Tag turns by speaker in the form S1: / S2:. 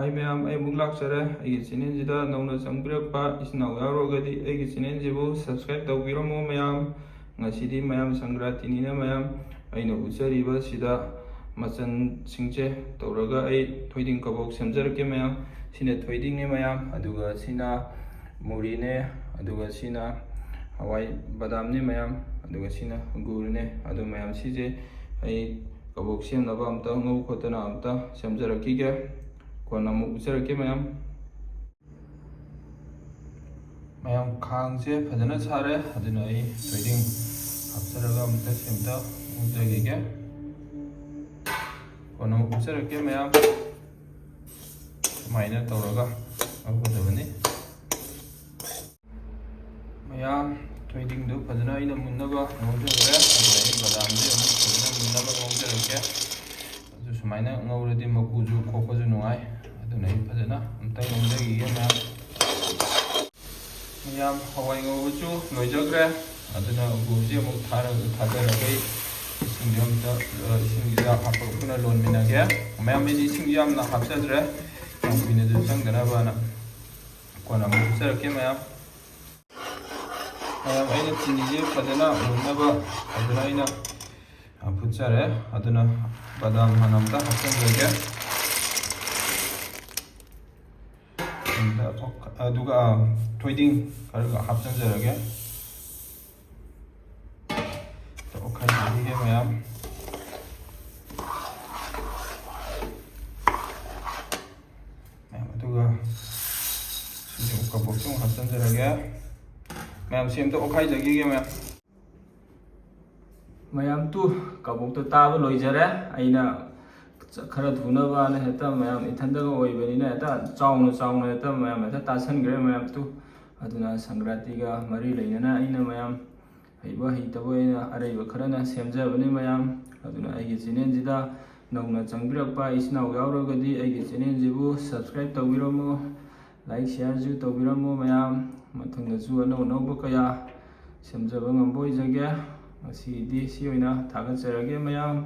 S1: ꯍꯥꯏ ꯃꯌꯥꯝ, ꯑꯩ ꯑꯃꯨꯛ ꯂꯥꯛꯆꯔꯦ ꯑꯩꯒꯤ ꯆꯦꯅꯦꯜꯁꯤꯗ ꯅꯧꯅ ꯆꯪꯕꯤꯔꯛꯄ ꯏꯆꯤꯟ ꯏꯅꯥꯎ ꯌꯥꯎꯔꯒꯗꯤ ꯑꯩꯒꯤ ꯆꯦꯅꯦꯜꯁꯤꯕꯨ ꯁꯕꯁꯀ꯭ꯔꯥꯏꯕ ꯇꯧꯕꯤꯔꯝꯃꯨ ꯃꯌꯥꯝ. ꯉꯁꯤꯗꯤ ꯃꯌꯥꯝ ꯁꯪꯀ꯭ꯔꯥꯟꯇꯤꯅꯤꯅ ꯃꯌꯥꯝ, ꯑꯩꯅ ꯎꯠꯆꯔꯤꯕꯁꯤꯗ ꯃꯆꯜꯁꯤꯡꯁꯦ ꯇꯧꯔꯒ ꯑꯩ ꯊꯣꯏꯗꯤꯡ ꯀꯕꯣꯛ ꯁꯦꯝꯖꯔꯛꯀꯦ ꯃꯌꯥꯝ. ꯁꯤꯅ ꯊꯣꯏꯗꯤꯡꯅꯦ ꯃꯌꯥam, ꯑꯗꯨꯒ ꯁꯤꯅ ꯃꯨꯔꯤꯅꯦ, ꯑꯗꯨꯒ ꯁꯤꯅ ꯍꯋꯥꯏ ꯕꯗꯥꯝꯅꯦ ꯃꯌꯥꯝ, ꯑꯗꯨꯒ ꯁꯤꯅ ꯒꯨꯔꯅꯦ. ꯑꯗꯨ ꯃꯌꯥꯝ ꯁꯤꯁꯦ ꯑꯩ ꯀꯕꯣꯛ ꯁꯦꯝꯅꯕ ꯑꯝꯇ ꯉꯧ ꯈꯣꯠꯇꯅ ꯑꯝꯇ ꯁꯦꯝꯖꯔꯛꯈꯤꯒꯦ. ꯀꯣꯟꯅ ꯑꯃꯨꯛ ꯎꯠꯆꯔꯛꯀꯦ ꯃꯌꯥꯝ. ꯃꯌꯥꯝ ꯈꯥꯡꯁꯦ ꯐꯖꯅ ꯁꯥꯔꯦ, ꯑꯗꯨꯅ ꯑꯩ ꯊꯣꯏꯗꯤꯡ ꯍꯥꯞꯆꯔꯒ ꯑꯝꯇ ꯁꯦꯝꯇ ꯎꯠꯆꯈꯤꯒꯦ. ꯀꯣꯟꯅ ꯑꯃꯨꯛ ꯎꯠꯆꯔꯛꯀꯦ ꯃꯌꯥꯝ. ꯁꯨꯃꯥꯏꯅ ꯇꯧꯔꯒ ꯉꯧꯒꯗꯕꯅꯤ ꯃꯌꯥꯝ. ꯊꯣꯏꯗꯤꯡꯗꯨ ꯐꯖꯅ ꯑꯩꯅ ꯃꯨꯟꯅꯕ ꯉꯧꯖꯈ꯭ꯔꯦ. ꯑꯗꯨꯒ ꯑꯩ ꯕꯗꯥꯝꯁꯦ ꯑꯃꯨꯛ ꯐꯖꯅ ꯃꯨꯟꯅꯕ ꯉꯧꯖꯔꯛꯀꯦ. ꯑꯗꯨ ꯁꯨꯃꯥꯏꯅ ꯉꯧꯔꯗꯤ ꯃꯀꯨꯁꯨ ꯈꯣꯛꯄꯁꯨ ꯅꯨꯡꯉꯥꯏ. ꯑꯗꯨꯅ ꯑꯩ ꯐꯖꯅ ꯑꯝꯇ ꯉꯧꯖꯈꯤꯒꯦ ꯃꯌꯥꯝ. ꯍꯋꯥꯏ ꯉꯧꯕꯁꯨ ꯂꯣꯏꯖꯈ꯭ꯔꯦ. ꯑꯗꯨꯅ ꯒꯨꯁꯤ ꯑꯃꯨꯛ ꯊꯥꯗꯔꯒ ꯑꯩ ꯏꯁꯤꯡꯁꯤꯗ ꯍꯥꯞꯄꯒ ꯄꯨꯟꯅ ꯂꯣꯟꯃꯤꯟꯅꯒꯦ ꯃꯌꯥꯝ. ꯑꯩꯗꯤ ꯏꯁꯤꯡꯁꯤ ꯌꯥꯝꯅ ꯍꯥꯞꯆꯗ꯭ꯔꯦ, ꯌꯥꯝ ꯀꯨꯏꯅꯁꯨ ꯆꯪꯗꯅꯕꯅ. ꯀꯣꯟꯅ ꯑꯃꯨꯛ ꯎꯠꯆꯔꯛꯀꯦ ꯃꯌꯥꯝ. ꯑꯩꯅ ꯆꯤꯅꯤꯁꯦ ꯐꯖꯅ ꯃꯨꯟꯅꯕ ꯐꯖꯅ ꯑꯩꯅ ꯐꯨꯠꯆꯔꯦ. ꯑꯗꯨꯅ ꯕꯗꯥꯝ ꯍꯥꯟꯅ ꯑꯝꯇ ꯍꯥꯞꯆꯟꯖꯔꯒꯦ. ꯑꯗꯨꯒ ꯊꯣꯏꯗꯤꯡ ꯈꯔꯒ ꯍꯥꯞꯆꯟꯖꯔꯒꯦ. ꯑꯣꯠꯈꯥꯏꯖꯈꯤꯒꯦ ꯃꯌꯥꯝ. ꯑꯗꯨꯒ ꯁꯤꯁꯨ ꯀꯕꯣꯛꯁꯨ ꯑꯃꯨꯛ ꯍꯥꯞꯆꯟꯖꯔꯒꯦ ꯃꯌꯥꯝ. ꯁꯤ ꯑꯝꯇ ꯑꯣꯠꯈꯥꯏꯖꯈꯤꯒꯦ ꯃꯌꯥꯝ. ꯀꯕꯣꯛꯇꯣ ꯇꯥꯕ ꯂꯣꯏꯖꯔꯦ. ꯑꯩꯅ ꯈꯔ ꯊꯨꯅꯕꯅ ꯍꯦꯛꯇ ꯃꯌꯥꯝ ꯏꯊꯟꯗꯒ ꯑꯣꯏꯕꯅꯤꯅ ꯍꯦꯛꯇ ꯆꯥꯎꯅ ꯍꯦꯛꯇ ꯃꯌꯥꯝ ꯍꯦꯛꯇ ꯇꯥꯁꯟꯈ꯭ꯔꯦ ꯃꯌꯥꯝ. ꯑꯗꯨꯅ ꯁꯪꯀ꯭ꯔꯥꯟꯇꯤꯒ ꯃꯔꯤ ꯂꯩꯅꯅ ꯑꯩꯅ ꯃꯌꯥꯝ ꯍꯩꯕ ꯍꯩꯇꯕ ꯑꯩꯅ ꯑꯔꯩꯕ ꯈꯔꯅ ꯁꯦꯝꯖꯕꯅꯤ ꯃꯌꯥꯝ. ꯑꯗꯨꯅ ꯑꯩꯒꯤ ꯆꯦꯅꯦꯜꯁꯤꯗ ꯅꯧꯅ ꯆꯪꯕꯤꯔꯛꯄ ꯏꯆꯤꯟ ꯏꯅꯥꯎ ꯌꯥꯎꯔꯒꯗꯤ ꯑꯩꯒꯤ ꯆꯦꯅꯦꯜꯁꯤꯕꯨ ꯁꯕꯁꯀ꯭ꯔꯥꯏꯕ ꯇꯧꯕꯤꯔꯝꯃꯨ, ꯂꯥꯏꯛ ꯁꯤꯌꯥꯔꯁꯨ ꯇꯧꯕꯤꯔꯝꯃꯨ ꯃꯌꯥꯝ. ꯃꯊꯪꯗꯁꯨ ꯑꯅꯧ ꯑꯅꯧꯕ ꯀꯌꯥ ꯁꯦꯝꯖꯕ ꯉꯝꯕ ꯑꯣꯏꯖꯒꯦ. ꯉꯁꯤꯒꯤꯗꯤ ꯁꯤ ꯑꯣꯏꯅ ꯊꯥꯒꯠꯆꯔꯒꯦ ꯃꯌꯥꯝ.